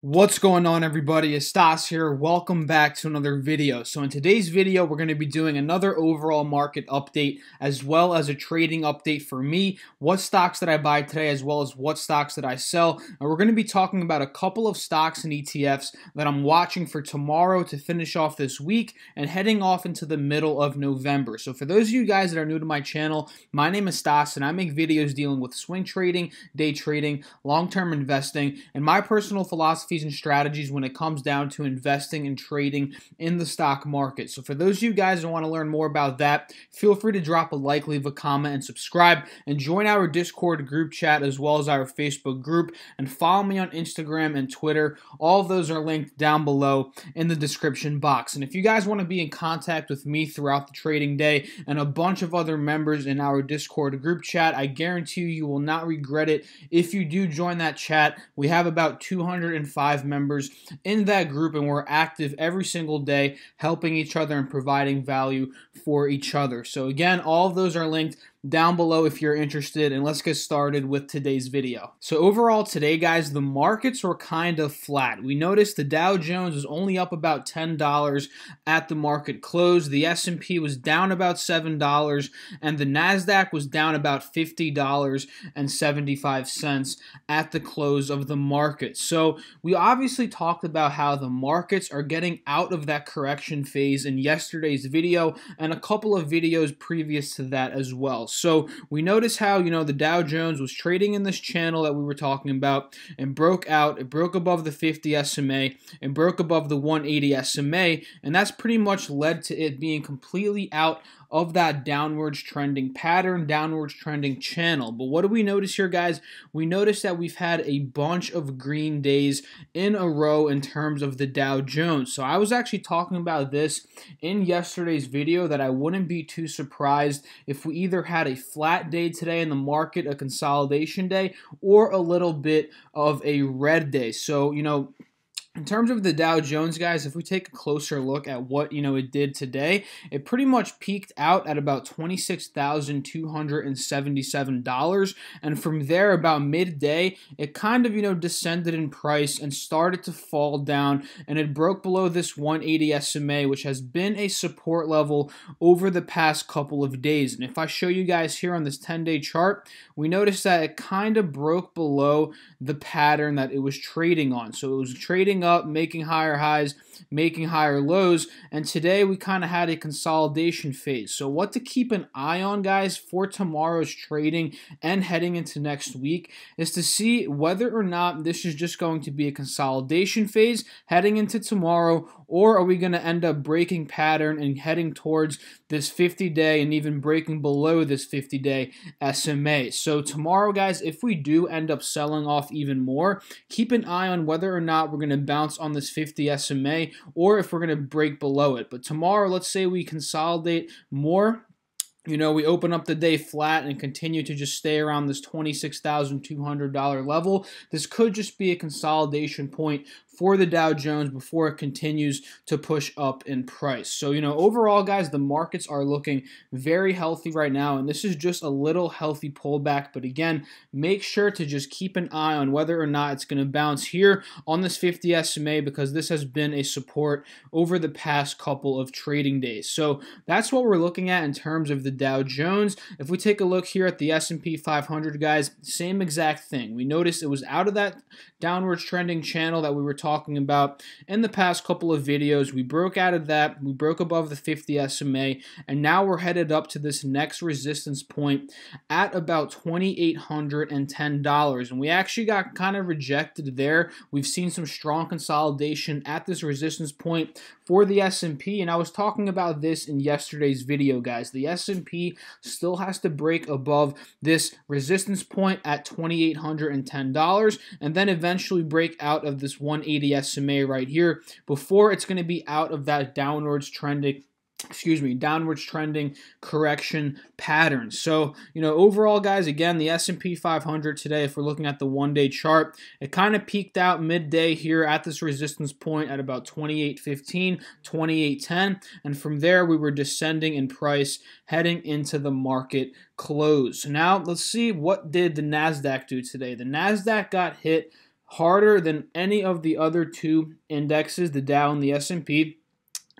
What's going on, everybody? It's Stas here. Welcome back to another video. So in today's video, we're going to be doing another overall market update as well as a trading update for me. What stocks did I buy today as well as what stocks did I sell? And we're going to be talking about a couple of stocks and ETFs that I'm watching for tomorrow to finish off this week and heading off into the middle of November. So for those of you guys that are new to my channel, my name is Stas and I make videos dealing with swing trading, day trading, long-term investing, and my personal philosophy and strategies when it comes down to investing and trading in the stock market. So for those of you guys that want to learn more about that, feel free to drop a like, leave a comment, and subscribe, and join our Discord group chat as well as our Facebook group, and follow me on Instagram and Twitter. All of those are linked down below in the description box. And if you guys want to be in contact with me throughout the trading day and a bunch of other members in our Discord group chat, I guarantee you will not regret it if you do join that chat. We have about 205 members in that group, and we're active every single day helping each other and providing value for each other. So again, all of those are linked down below if you're interested, and let's get started with today's video. So overall today, guys, the markets were kind of flat. We noticed the Dow Jones was only up about $10 at the market close. The S&P was down about $7, and the Nasdaq was down about $50.75 at the close of the market. So we obviously talked about how the markets are getting out of that correction phase in yesterday's video and a couple of videos previous to that as well. So we noticed how, the Dow Jones was trading in this channel that we were talking about and broke out. It broke above the 50 SMA and broke above the 180 SMA, and that's pretty much led to it being completely out of that downwards trending pattern, downwards trending channel. But what do we notice here, guys? We notice that we've had a bunch of green days in a row in terms of the Dow Jones. So I was actually talking about this in yesterday's video, that I wouldn't be too surprised if we either had a flat day today in the market, a consolidation day, or a little bit of a red day. So, in terms of the Dow Jones, guys, if we take a closer look at what, it did today, it pretty much peaked out at about $26,277. And from there, about midday, it kind of, descended in price and started to fall down. And it broke below this 180 SMA, which has been a support level over the past couple of days. And if I show you guys here on this 10-day chart, we notice that it kind of broke below the pattern that it was trading on. So it was trading up, making higher highs, making higher lows, and today we kind of had a consolidation phase. So what to keep an eye on, guys, for tomorrow's trading and heading into next week is to see whether or not this is just going to be a consolidation phase heading into tomorrow, or are we going to end up breaking pattern and heading towards this 50-day and even breaking below this 50-day SMA. So tomorrow, guys, if we do end up selling off even more, keep an eye on whether or not we're going to bounce on this 50 SMA or if we're going to break below it. But tomorrow, let's say we consolidate more. We open up the day flat and continue to just stay around this $26,200 level. This could just be a consolidation point for the Dow Jones before it continues to push up in price. So, overall, guys, the markets are looking very healthy right now, and this is just a little healthy pullback. But again, make sure to just keep an eye on whether or not it's going to bounce here on this 50 SMA, because this has been a support over the past couple of trading days. So that's what we're looking at in terms of the Dow Jones. If we take a look here at the S&P 500, guys, same exact thing. We noticed it was out of that downwards trending channel that we were talking about in the past couple of videos. We broke out of that. We broke above the 50 SMA, and now we're headed up to this next resistance point at about $2,810. And we actually got kind of rejected there. We've seen some strong consolidation at this resistance point for the S&P, and I was talking about this in yesterday's video, guys. The S&P still has to break above this resistance point at $2,810 and then eventually break out of this 180 SMA right here before it's going to be out of that downwards trending correction pattern. So, overall, guys, again, the S&P 500 today, if we're looking at the one-day chart, it kind of peaked out midday here at this resistance point at about 28.15, 28.10, and from there we were descending in price heading into the market close. So now let's see, what did the Nasdaq do today? The Nasdaq got hit harder than any of the other two indexes, the Dow and the S&P.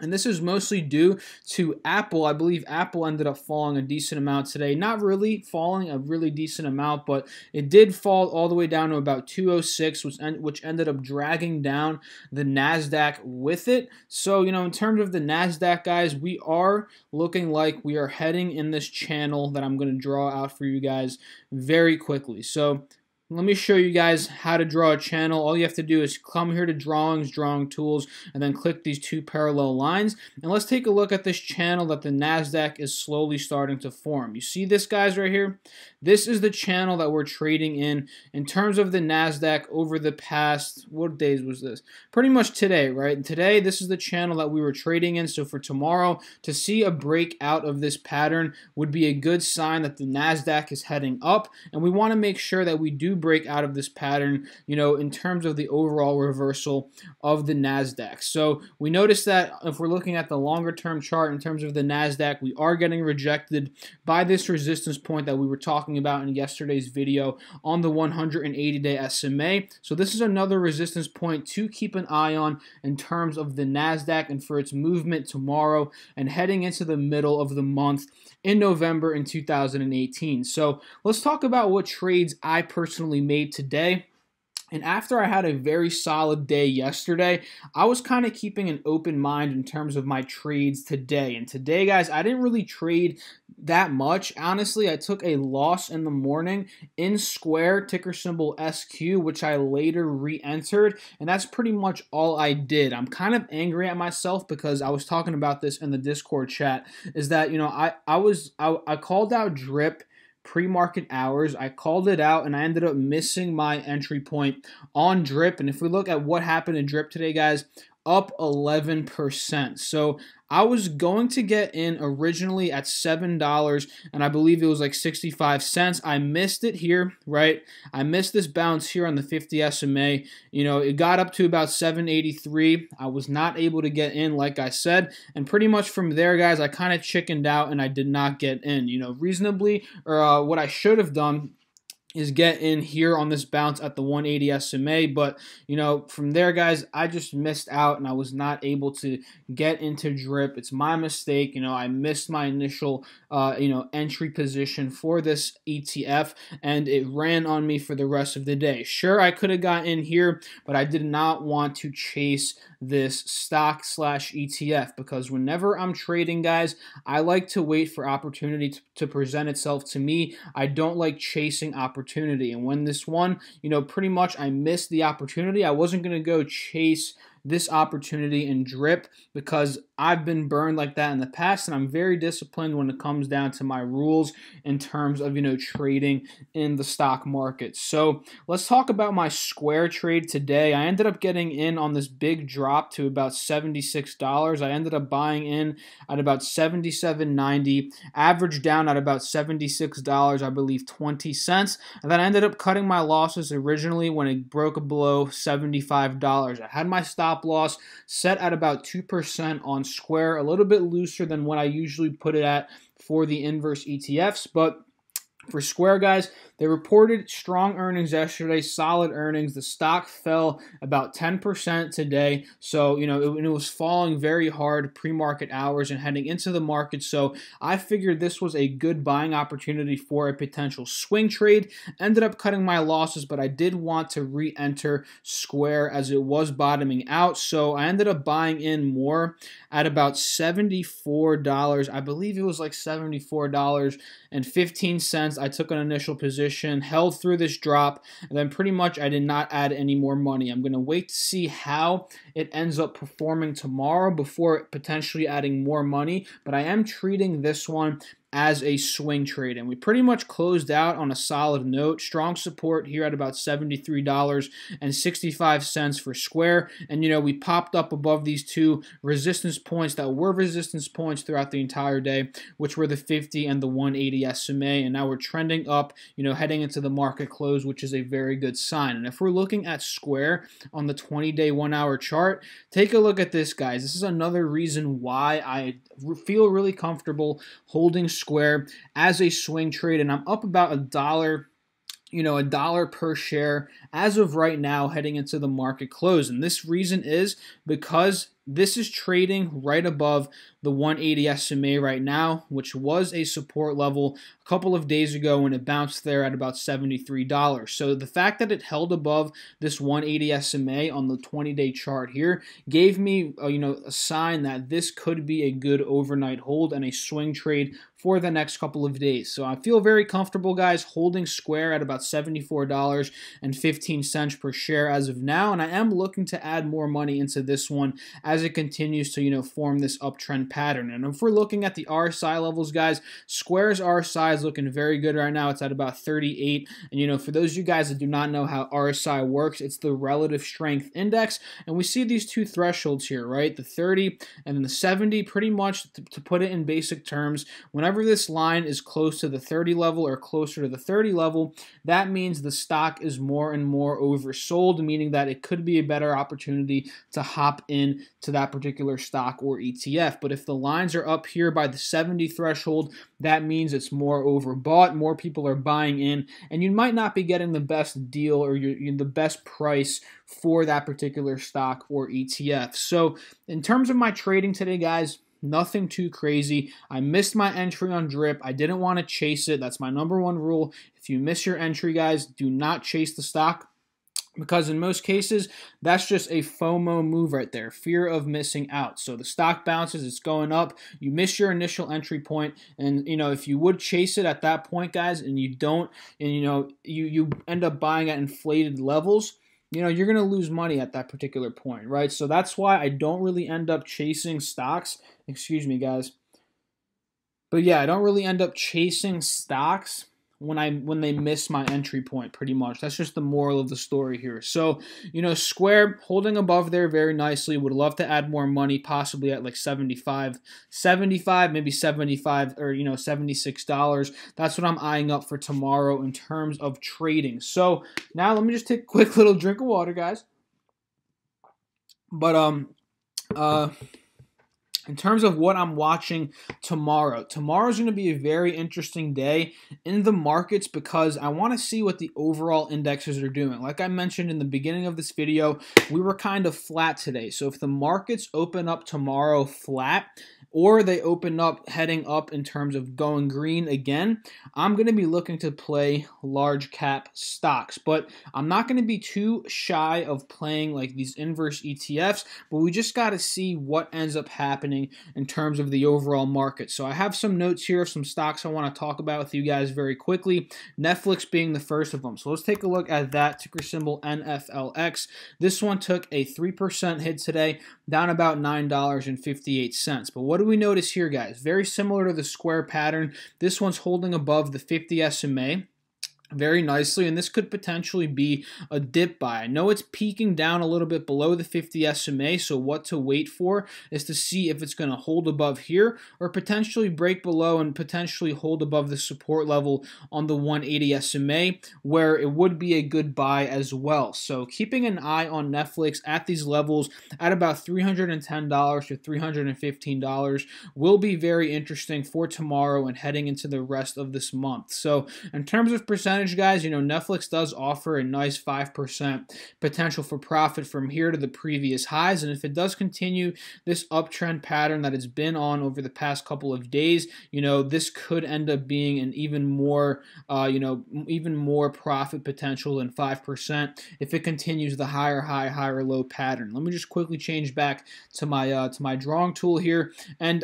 And this is mostly due to Apple. I believe Apple ended up falling a decent amount today. Not really falling a really decent amount, but it did fall all the way down to about 206, which ended up dragging down the NASDAQ with it. So, in terms of the NASDAQ, guys, we are looking like we are heading in this channel that I'm going to draw out for you guys very quickly. So, let me show you guys how to draw a channel. All you have to do is come here to drawing tools, and then click these two parallel lines. And let's take a look at this channel that the NASDAQ is slowly starting to form. You see this, guys, right here? This is the channel that we're trading in terms of the NASDAQ over the past, what days was this? Pretty much today, right? And today, this is the channel that we were trading in. So for tomorrow, to see a break out of this pattern would be a good sign that the NASDAQ is heading up. And we want to make sure that we do break out of this pattern, in terms of the overall reversal of the NASDAQ. So we notice that if we're looking at the longer term chart in terms of the NASDAQ, we are getting rejected by this resistance point that we were talking about in yesterday's video on the 180-day SMA. So this is another resistance point to keep an eye on in terms of the NASDAQ and for its movement tomorrow and heading into the middle of the month in November in 2018. So let's talk about what trades I personally made today. And after I had a very solid day yesterday, I was kind of keeping an open mind in terms of my trades today. And today, guys, I didn't really trade that much. Honestly, I took a loss in the morning in Square, ticker symbol SQ, which I later re-entered. And that's pretty much all I did. I'm kind of angry at myself because I was talking about this in the Discord chat, is that, I called out DRIP pre-market hours. I called it out and I ended up missing my entry point on DRIP. And if we look at what happened in DRIP today, guys, up 11%. So I was going to get in originally at $7, and I believe it was like 65 cents. I missed it here, right? I missed this bounce here on the 50 SMA. It got up to about 783. I was not able to get in, like I said, and pretty much from there, guys, I kind of chickened out and I did not get in. Reasonably, or what I should have done is get in here on this bounce at the 180 SMA, but from there, guys, I just missed out and I was not able to get into DRIP. It's my mistake. I missed my initial entry position for this ETF, and it ran on me for the rest of the day. Sure, I could have got in here, but I did not want to chase this stock/ETF because whenever I'm trading, guys, I like to wait for opportunity to present itself to me. I don't like chasing opportunity. And when this one, pretty much I missed the opportunity. I wasn't going to go chase this opportunity in DRIP because I've been burned like that in the past, and I'm very disciplined when it comes down to my rules in terms of, trading in the stock market. So let's talk about my Square trade today. I ended up getting in on this big drop to about $76. I ended up buying in at about $77.90, averaged down at about $76, I believe 20 cents. And then I ended up cutting my losses originally when it broke below $75. I had my stop loss set at about 2% on Square, a little bit looser than what I usually put it at for the inverse ETFs, but for Square, guys, they reported strong earnings yesterday, solid earnings. The stock fell about 10% today. So, it was falling very hard pre-market hours and heading into the market. So I figured this was a good buying opportunity for a potential swing trade. Ended up cutting my losses, but I did want to re-enter Square as it was bottoming out. So I ended up buying in more at about $74. I believe it was like $74.15. I took an initial position, held through this drop, and then pretty much I did not add any more money. I'm going to wait to see how it ends up performing tomorrow before potentially adding more money, but I am treating this one as a swing trade. And we pretty much closed out on a solid note. Strong support here at about $73.65 for Square. And, we popped up above these two resistance points that were resistance points throughout the entire day, which were the 50 and the 180 SMA. And now we're trending up, heading into the market close, which is a very good sign. And if we're looking at Square on the 20-day 1-hour chart, take a look at this, guys. This is another reason why I feel really comfortable holding Square as a swing trade, and I'm up about $1 a dollar per share as of right now heading into the market close. And this reason is because this is trading right above the 180 SMA right now, which was a support level a couple of days ago when it bounced there at about $73. So the fact that it held above this 180 SMA on the 20-day chart here gave me a sign that this could be a good overnight hold and a swing trade for the next couple of days. So I feel very comfortable, guys, holding Square at about $74.15 per share as of now, and I am looking to add more money into this one as it continues to form this uptrend pattern. And if we're looking at the RSI levels, guys, Square's RSI is looking very good right now. It's at about 38, and for those of you guys that do not know how RSI works, it's the relative strength index, and we see these two thresholds here, right? The 30 and then the 70. Pretty much, to put it in basic terms, whenever this line is close to the 30 level or closer to the 30 level, that means the stock is more and more oversold, meaning that it could be a better opportunity to hop in to that particular stock or ETF. But if the lines are up here by the 70 threshold, that means it's more overbought, more people are buying in, and you might not be getting the best deal or the best price for that particular stock or ETF. So in terms of my trading today, guys, nothing too crazy. I missed my entry on DRIP. I didn't want to chase it. That's my number one rule. If you miss your entry, guys, do not chase the stock, because in most cases, that's just a FOMO move right there, fear of missing out. So the stock bounces, it's going up, you miss your initial entry point, and if you would chase it at that point, guys, and you don't, and you end up buying at inflated levels, you're going to lose money at that particular point, right? So that's why I don't really end up chasing stocks. Excuse me, guys. But yeah, I don't really end up chasing stocks when they miss my entry point, pretty much. That's just the moral of the story here. So, Square holding above there very nicely. Would love to add more money, possibly at like 75, maybe 75 or $76. That's what I'm eyeing up for tomorrow in terms of trading. So now let me just take a quick little drink of water, guys. But in terms of what I'm watching tomorrow's going to be a very interesting day in the markets, because I want to see what the overall indexes are doing. Like I mentioned in the beginning of this video, we were kind of flat today. So if the markets open up tomorrow flat, or they open up heading up in terms of going green again, I'm going to be looking to play large cap stocks. But I'm not going to be too shy of playing like these inverse ETFs, but we just got to see what ends up happening in terms of the overall market. So I have some notes here of some stocks I want to talk about with you guys very quickly, Netflix being the first of them. So let's take a look at that, ticker symbol NFLX. This one took a 3% hit today, down about $9.58. But what do we notice here, guys? Very similar to the Square pattern. This one's holding above the 50 SMA very nicely, and this could potentially be a dip buy. I know it's peaking down a little bit below the 50 SMA, so what to wait for is to see if it's going to hold above here or potentially break below and potentially hold above the support level on the 180 SMA, where it would be a good buy as well. So keeping an eye on Netflix at these levels at about $310 to $315 will be very interesting for tomorrow and heading into the rest of this month. So in terms of percentage, guys, Netflix does offer a nice 5% potential for profit from here to the previous highs, and if it does continue this uptrend pattern that it's been on over the past couple of days, this could end up being an even more profit potential than 5% if it continues the higher high, higher low pattern. Let me just quickly change back to my drawing tool here, and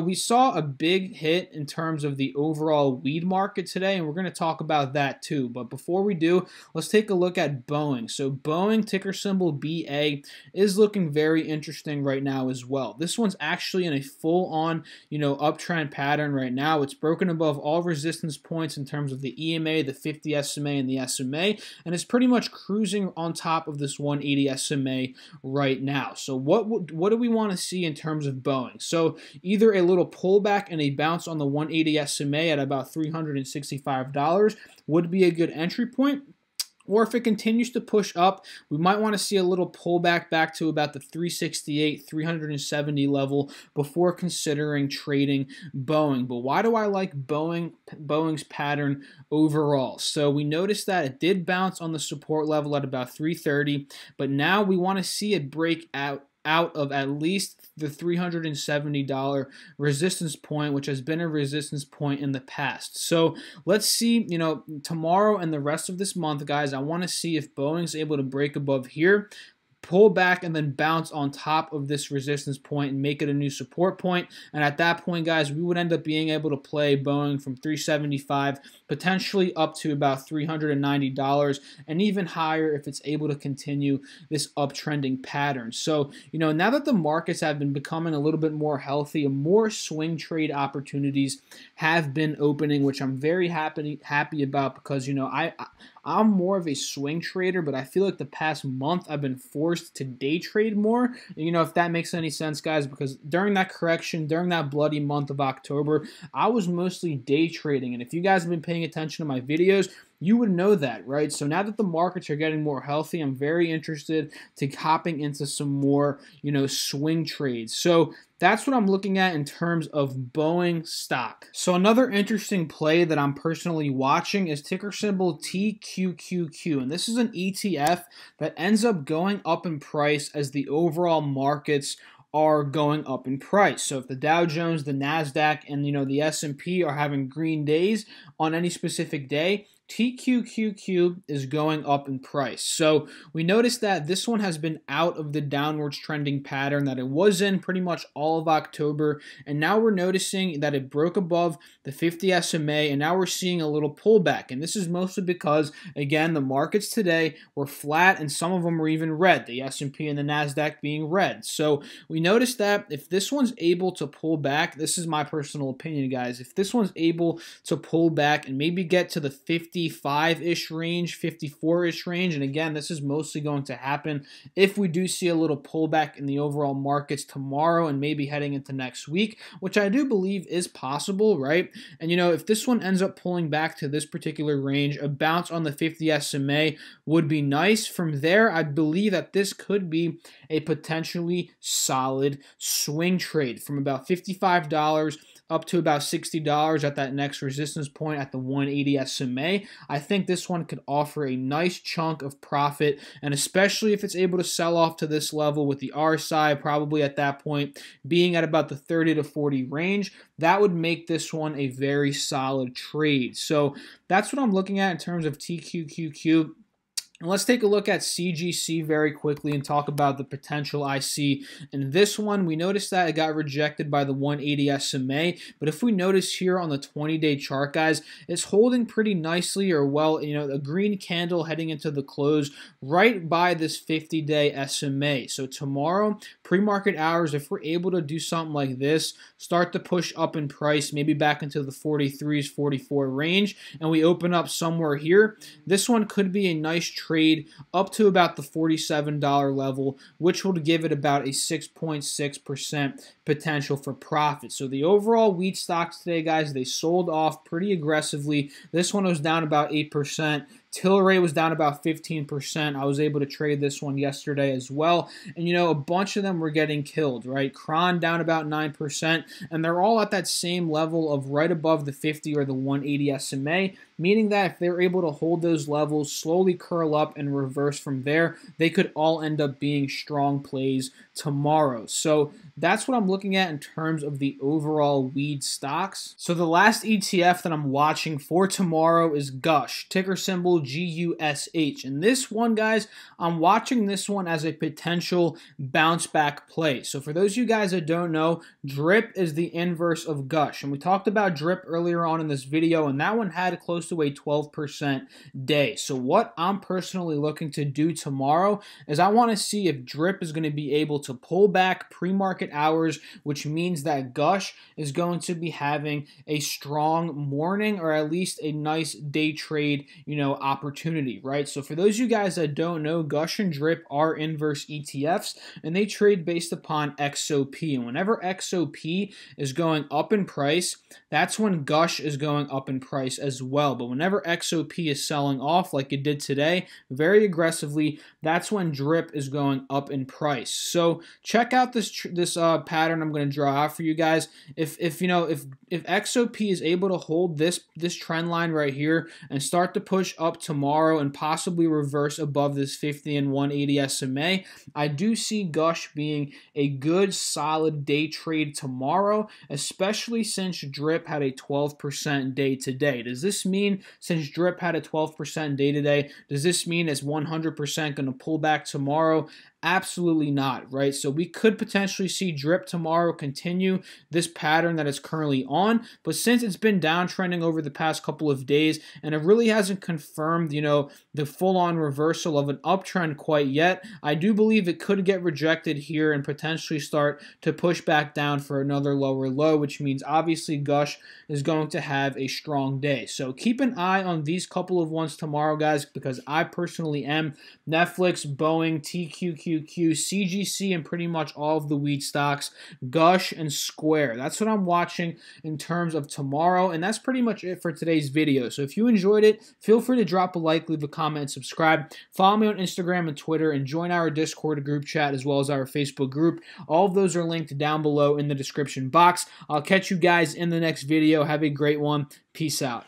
we saw a big hit in terms of the overall weed market today, and we're going to talk about that too. But before we do, let's take a look at Boeing. So Boeing, ticker symbol BA, is looking very interesting right now as well. This one's actually in a full-on, uptrend pattern right now. It's broken above all resistance points in terms of the EMA, the 50 SMA, and the SMA, and it's pretty much cruising on top of this 180 SMA right now. So what do we want to see in terms of Boeing? So either a little pullback and a bounce on the 180 SMA at about $365 would be a good entry point, Or if it continues to push up, we might want to see a little pullback back to about the 368, 370 level before considering trading Boeing. But why do I like Boeing's pattern overall? So we noticed that it did bounce on the support level at about 330, but now we want to see it break out of at least the $370 resistance point, which has been a resistance point in the past. So let's see, tomorrow and the rest of this month, guys, I want to see if Boeing's able to break above here, pull back, and then bounce on top of this resistance point and make it a new support point. And at that point, guys, we would end up being able to play Boeing from 375 potentially up to about $390 and even higher if it's able to continue this uptrending pattern. So, now that the markets have been becoming a little bit more healthy, more swing trade opportunities have been opening, which I'm very happy about because, I'm more of a swing trader, but I feel like the past month I've been forced to day trade more. If that makes any sense, guys, because during that correction, during that bloody month of October, I was mostly day trading. And if you guys have been paying attention to my videos, you would know that, right? So now that the markets are getting more healthy, I'm very interested to hopping into some more, swing trades. So that's what I'm looking at in terms of Boeing stock. So another interesting play that I'm personally watching is ticker symbol TQQQ. And this is an ETF that ends up going up in price as the overall markets are going up in price. So if the Dow Jones, the NASDAQ, and the S&P are having green days on any specific day, TQQQ is going up in price. So we noticed that this one has been out of the downwards trending pattern that it was in pretty much all of October, and now we're noticing that it broke above the 50 SMA, and now we're seeing a little pullback. And this is mostly because, again, the markets today were flat, and some of them were even red, the S&P and the NASDAQ being red. So we noticed that if this one's able to pull back, this is my personal opinion, guys, if this one's able to pull back and maybe get to the 55-ish range, 54-ish range, and again, this is mostly going to happen if we do see a little pullback in the overall markets tomorrow and maybe heading into next week, which I do believe is possible, right? And if this one ends up pulling back to this particular range, a bounce on the 50 SMA would be nice. From there, I believe that this could be a potentially solid swing trade from about $55 up to about $60 at that next resistance point at the 180 SMA. I think this one could offer a nice chunk of profit, and especially if it's able to sell off to this level with the RSI probably at that point being at about the 30 to 40 range, that would make this one a very solid trade. So that's what I'm looking at in terms of TQQQ. And let's take a look at CGC very quickly and talk about the potential I see in this one. We noticed that it got rejected by the 180 SMA, but if we notice here on the 20-day chart, guys, it's holding pretty nicely, or well, a green candle heading into the close right by this 50-day SMA. So tomorrow, pre-market hours, if we're able to do something like this, start to push up in price, maybe back into the 43s, 44 range, and we open up somewhere here, this one could be a nice trade up to about the $47 level, which will give it about a 6.6% potential for profit. So the overall wheat stocks today, guys, they sold off pretty aggressively. This one was down about 8%. Tilray was down about 15%. I was able to trade this one yesterday as well. And, a bunch of them were getting killed, right? Cron down about 9%, and they're all at that same level of right above the 50 or the 180 SMA, meaning that if they're able to hold those levels, slowly curl up and reverse from there, they could all end up being strong plays tomorrow. So that's what I'm looking at in terms of the overall weed stocks. So the last ETF that I'm watching for tomorrow is Gush, ticker symbol GUSH. And this one, guys, I'm watching this one as a potential bounce back play. So for those of you guys that don't know, DRIP is the inverse of Gush. And we talked about DRIP earlier on in this video, and that one had close to a 12% day. So what I'm personally looking to do tomorrow is I want to see if DRIP is going to be able to pull back pre-market hours, which means that Gush is going to be having a strong morning or at least a nice day trade, opportunity, right? So for those of you guys that don't know, Gush and DRIP are inverse ETFs, and they trade based upon XOP. And whenever XOP is going up in price, that's when Gush is going up in price as well. sell. But whenever XOP is selling off like it did today, very aggressively, that's when DRIP is going up in price. So check out this pattern I'm going to draw out for you guys. If XOP is able to hold this trend line right here and start to push up tomorrow and possibly reverse above this 50 and 180 SMA, I do see Gush being a good solid day trade tomorrow, especially since DRIP had a 12% day today. Does this mean, since DRIP had a 12% day today, does this mean it's 100% going to pull back tomorrow? Absolutely not, right? So we could potentially see DRIP tomorrow continue this pattern that it's currently on, but since it's been downtrending over the past couple of days and it really hasn't confirmed, the full-on reversal of an uptrend quite yet, I do believe it could get rejected here and potentially start to push back down for another lower low, which means obviously Gush is going to have a strong day. So keep an eye on these couple of ones tomorrow, guys, because I personally am. Netflix, Boeing, TQQQ, CGC, and pretty much all of the wheat stocks, Gush, and Square. That's what I'm watching in terms of tomorrow, and that's pretty much it for today's video. So if you enjoyed it, feel free to drop a like, leave a comment, and subscribe. Follow me on Instagram and Twitter, and join our Discord group chat as well as our Facebook group. All of those are linked down below in the description box. I'll catch you guys in the next video. Have a great one. Peace out.